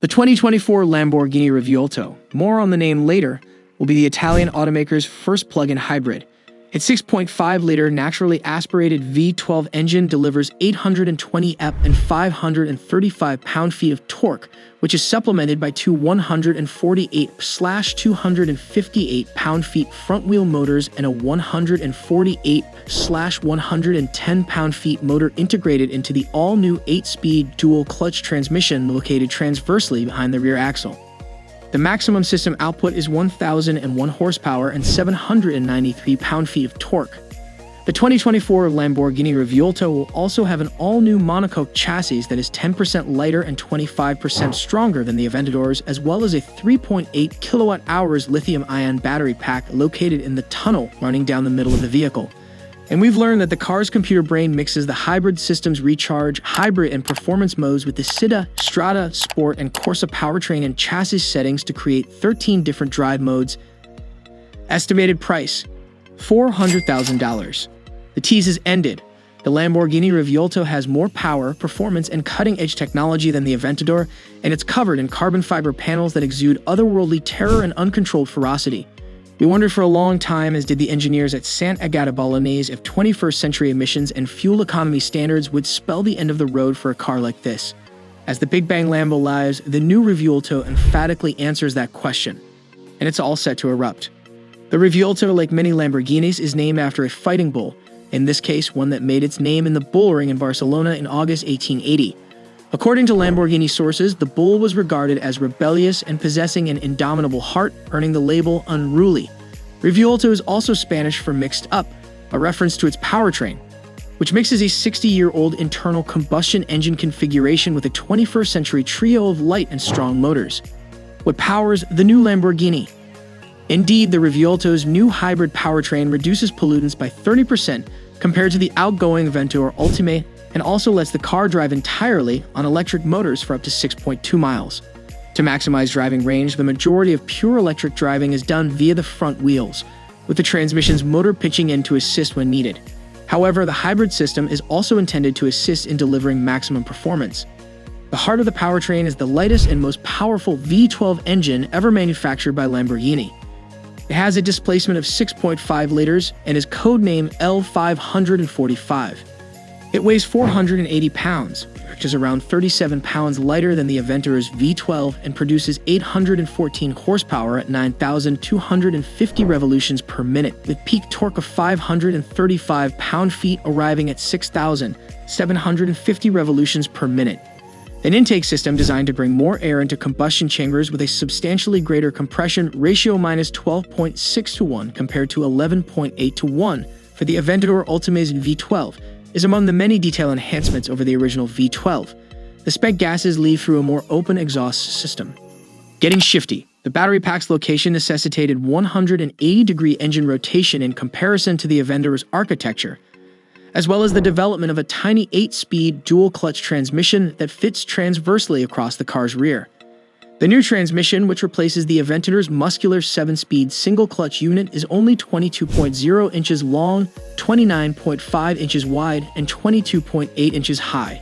The 2024 Lamborghini Revuelto, more on the name later, will be the Italian automaker's first plug-in hybrid. Its 6.5-liter naturally aspirated V12 engine delivers 820 ep and 535 pound-feet of torque, which is supplemented by two 148/258 pound-feet front-wheel motors and a 148/110 pound-feet motor integrated into the all-new 8-speed dual-clutch transmission located transversely behind the rear axle. The maximum system output is 1,001 horsepower and 793 pound-feet of torque. The 2024 Lamborghini Revuelto will also have an all-new monocoque chassis that is 10% lighter and 25% stronger than the Aventador's, as well as a 3.8 kilowatt-hours lithium-ion battery pack located in the tunnel running down the middle of the vehicle. And we've learned that the car's computer brain mixes the hybrid system's recharge, hybrid, and performance modes with the Sitta, Strada, Sport, and Corsa powertrain and chassis settings to create 13 different drive modes. Estimated price: $400,000. The tease has ended. The Lamborghini Revuelto has more power, performance, and cutting-edge technology than the Aventador, and it's covered in carbon fiber panels that exude otherworldly terror and uncontrolled ferocity. We wondered for a long time, as did the engineers at Sant Agata Bolognese, if 21st century emissions and fuel economy standards would spell the end of the road for a car like this. As the Big Bang Lambo lives, the new Revuelto emphatically answers that question, and it's all set to erupt. The Revuelto, like many Lamborghinis, is named after a fighting bull, in this case one that made its name in the bull ring in Barcelona in August 1880. According to Lamborghini sources, the bull was regarded as rebellious and possessing an indomitable heart, earning the label unruly. Revuelto is also Spanish for mixed up, a reference to its powertrain, which mixes a 60-year-old internal combustion engine configuration with a 21st century trio of light and strong motors. What powers the new Lamborghini? Indeed, the Revuelto's new hybrid powertrain reduces pollutants by 30% compared to the outgoing Aventador Ultimate, and also lets the car drive entirely on electric motors for up to 6.2 miles. To maximize driving range, the majority of pure electric driving is done via the front wheels, with the transmission's motor pitching in to assist when needed. However, the hybrid system is also intended to assist in delivering maximum performance. The heart of the powertrain is the lightest and most powerful V12 engine ever manufactured by Lamborghini. It has a displacement of 6.5 liters and is codenamed L545. It weighs 480 pounds, which is around 37 pounds lighter than the Aventador's V12, and produces 814 horsepower at 9,250 revolutions per minute, with peak torque of 535 pound-feet arriving at 6,750 revolutions per minute. An intake system designed to bring more air into combustion chambers with a substantially greater compression ratio -12.6 to 1 compared to 11.8 to 1 for the Aventador Ultimate's V12, is among the many detail enhancements over the original V12. The spec gases leave through a more open exhaust system. Getting shifty, the battery pack's location necessitated 180-degree engine rotation in comparison to the Aventador's architecture, as well as the development of a tiny 8-speed dual-clutch transmission that fits transversely across the car's rear. The new transmission, which replaces the Aventador's muscular 7-speed single-clutch unit, is only 22.0 inches long, 29.5 inches wide, and 22.8 inches high.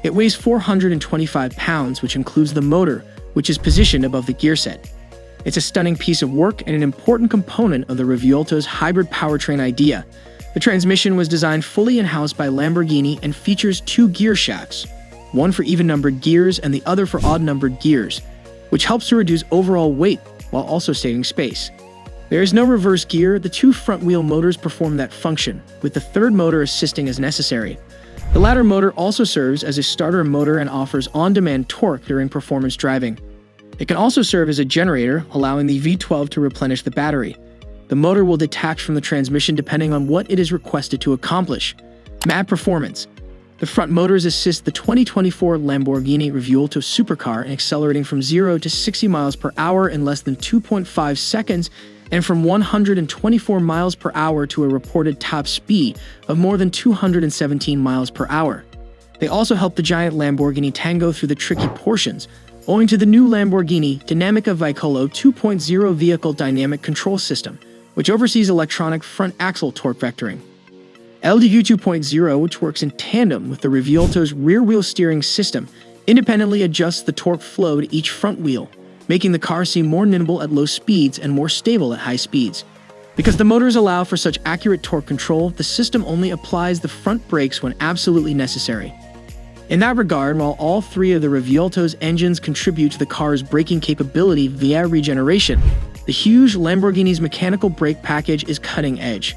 It weighs 425 pounds, which includes the motor, which is positioned above the gear set. It's a stunning piece of work and an important component of the Revuelto's hybrid powertrain idea. The transmission was designed fully in-house by Lamborghini and features two gear shafts, one for even-numbered gears and the other for odd-numbered gears, which helps to reduce overall weight while also saving space. There is no reverse gear. The two front-wheel motors perform that function, with the third motor assisting as necessary. The latter motor also serves as a starter motor and offers on-demand torque during performance driving. It can also serve as a generator, allowing the V12 to replenish the battery. The motor will detach from the transmission depending on what it is requested to accomplish. Mad performance. The front motors assist the 2024 Lamborghini Revuelto supercar in accelerating from 0 to 60 miles per hour in less than 2.5 seconds and from 124 miles per hour to a reported top speed of more than 217 miles per hour. They also help the giant Lamborghini Tango through the tricky portions, owing to the new Lamborghini Dinamica Veicolo 2.0 vehicle dynamic control system, which oversees electronic front axle torque vectoring. 𝐦𝐤𝐤 2.0, which works in tandem with the Revuelto's rear-wheel steering system, independently adjusts the torque flow to each front wheel, making the car seem more nimble at low speeds and more stable at high speeds. Because the motors allow for such accurate torque control, the system only applies the front brakes when absolutely necessary. In that regard, while all three of the Revuelto's engines contribute to the car's braking capability via regeneration, the huge Lamborghini's mechanical brake package is cutting edge.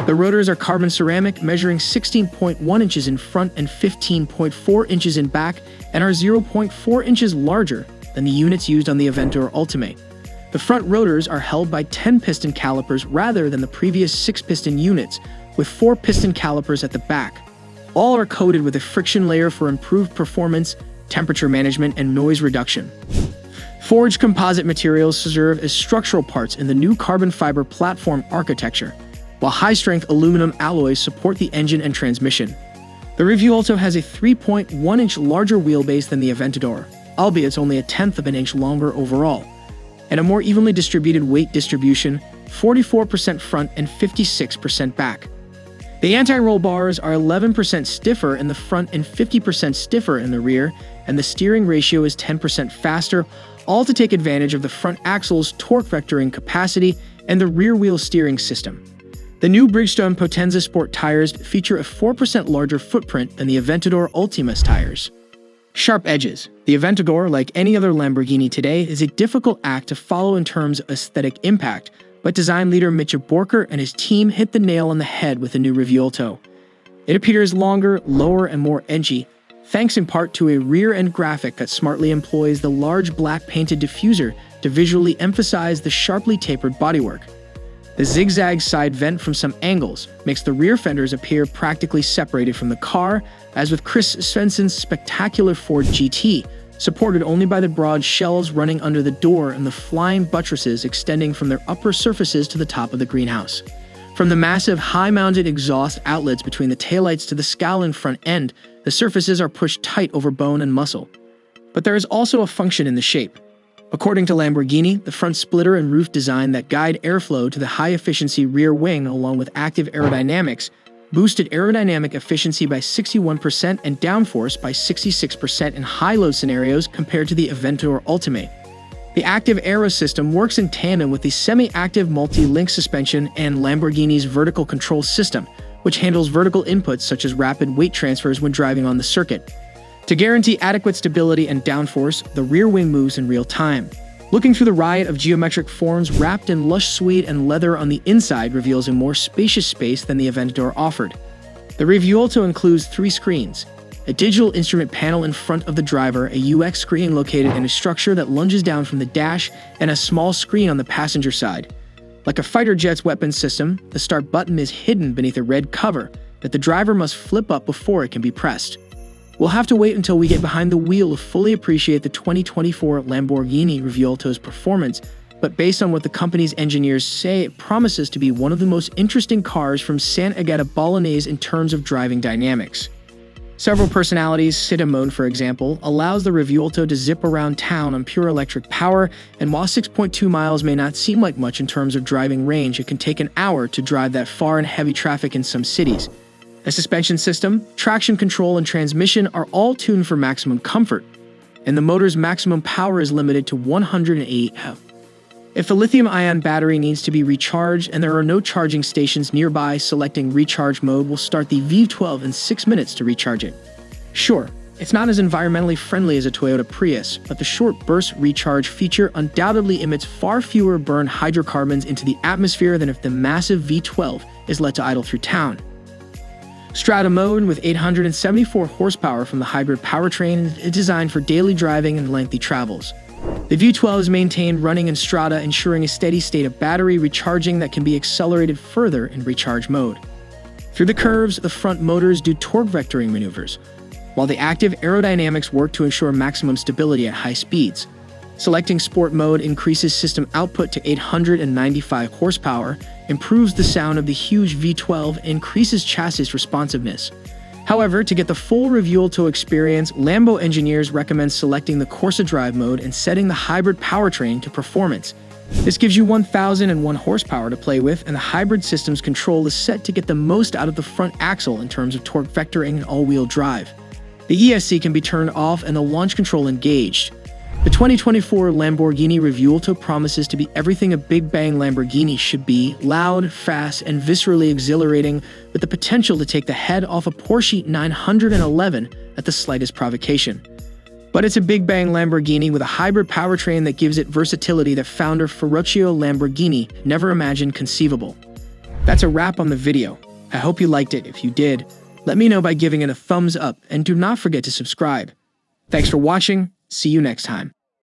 The rotors are carbon ceramic, measuring 16.1 inches in front and 15.4 inches in back, and are 0.4 inches larger than the units used on the Aventador Ultimate. The front rotors are held by 10-piston calipers rather than the previous 6-piston units, with 4-piston calipers at the back. All are coated with a friction layer for improved performance, temperature management, and noise reduction. Forged composite materials serve as structural parts in the new carbon fiber platform architecture, while high-strength aluminum alloys support the engine and transmission. The Revuelto has a 3.1-inch larger wheelbase than the Aventador, albeit it's only a tenth of an inch longer overall, and a more evenly distributed weight distribution, 44% front and 56% back. The anti-roll bars are 11% stiffer in the front and 50% stiffer in the rear, and the steering ratio is 10% faster, all to take advantage of the front axle's torque vectoring capacity and the rear wheel steering system. The new Bridgestone Potenza Sport tires feature a 4% larger footprint than the Aventador Ultima's tires. Sharp edges. The Aventador, like any other Lamborghini today, is a difficult act to follow in terms of aesthetic impact, but design leader 𝐦𝐨𝐬𝐿 Borker and his team hit the nail on the head with the new Revuelto. It appears longer, lower, and more edgy, thanks in part to a rear-end graphic that smartly employs the large black painted diffuser to visually emphasize the sharply tapered bodywork. The zigzag side vent from some angles makes the rear fenders appear practically separated from the car, as with Chris Svensson's spectacular Ford GT, supported only by the broad shelves running under the door and the flying buttresses extending from their upper surfaces to the top of the greenhouse. From the massive high-mounted exhaust outlets between the taillights to the scowling front end, the surfaces are pushed tight over bone and muscle. But there is also a function in the shape. According to Lamborghini, the front splitter and roof design that guide airflow to the high-efficiency rear wing along with active aerodynamics boosted aerodynamic efficiency by 61% and downforce by 66% in high-load scenarios compared to the Aventador Ultimate. The active aero system works in tandem with the semi-active multi-link suspension and Lamborghini's vertical control system, which handles vertical inputs such as rapid weight transfers when driving on the circuit. To guarantee adequate stability and downforce, the rear wing moves in real time. Looking through the riot of geometric forms wrapped in lush suede and leather on the inside reveals a more spacious space than the Aventador offered. The Revuelto includes 3 screens: a digital instrument panel in front of the driver, a UX screen located in a structure that lunges down from the dash, and a small screen on the passenger side. Like a fighter jet's weapons system, the start button is hidden beneath a red cover that the driver must flip up before it can be pressed. We'll have to wait until we get behind the wheel to fully appreciate the 2024 Lamborghini Revuelto's performance, but based on what the company's engineers say, it promises to be one of the most interesting cars from San Agata Bolognese in terms of driving dynamics. Several personalities, City Mode for example, allows the Revuelto to zip around town on pure electric power, and while 6.2 miles may not seem like much in terms of driving range, it can take an hour to drive that far in heavy traffic in some cities. The suspension system, traction control, and transmission are all tuned for maximum comfort, and the motor's maximum power is limited to 108 H. If the lithium-ion battery needs to be recharged and there are no charging stations nearby, selecting recharge mode will start the V12 in 6 minutes to recharge it. Sure, it's not as environmentally friendly as a Toyota Prius, but the short burst recharge feature undoubtedly emits far fewer burned hydrocarbons into the atmosphere than if the massive V12 is let to idle through town. Strada mode with 874 horsepower from the hybrid powertrain is designed for daily driving and lengthy travels. The V12 is maintained running in Strada, ensuring a steady state of battery recharging that can be accelerated further in recharge mode. Through the curves, the front motors do torque vectoring maneuvers, while the active aerodynamics work to ensure maximum stability at high speeds. Selecting Sport mode increases system output to 895 horsepower, improves the sound of the huge V12, and increases chassis responsiveness. However, to get the full Revuelto experience, Lambo engineers recommend selecting the Corsa Drive mode and setting the hybrid powertrain to performance. This gives you 1,001 horsepower to play with, and the hybrid system's control is set to get the most out of the front axle in terms of torque vectoring and all-wheel drive. The ESC can be turned off and the launch control engaged. The 2024 Lamborghini Revuelto promises to be everything a big bang Lamborghini should be: loud, fast, and viscerally exhilarating, with the potential to take the head off a Porsche 911 at the slightest provocation. But it's a big bang Lamborghini with a hybrid powertrain that gives it versatility that founder Ferruccio Lamborghini never imagined conceivable. That's a wrap on the video. I hope you liked it. If you did, let me know by giving it a thumbs up, and do not forget to subscribe. Thanks for watching. See you next time.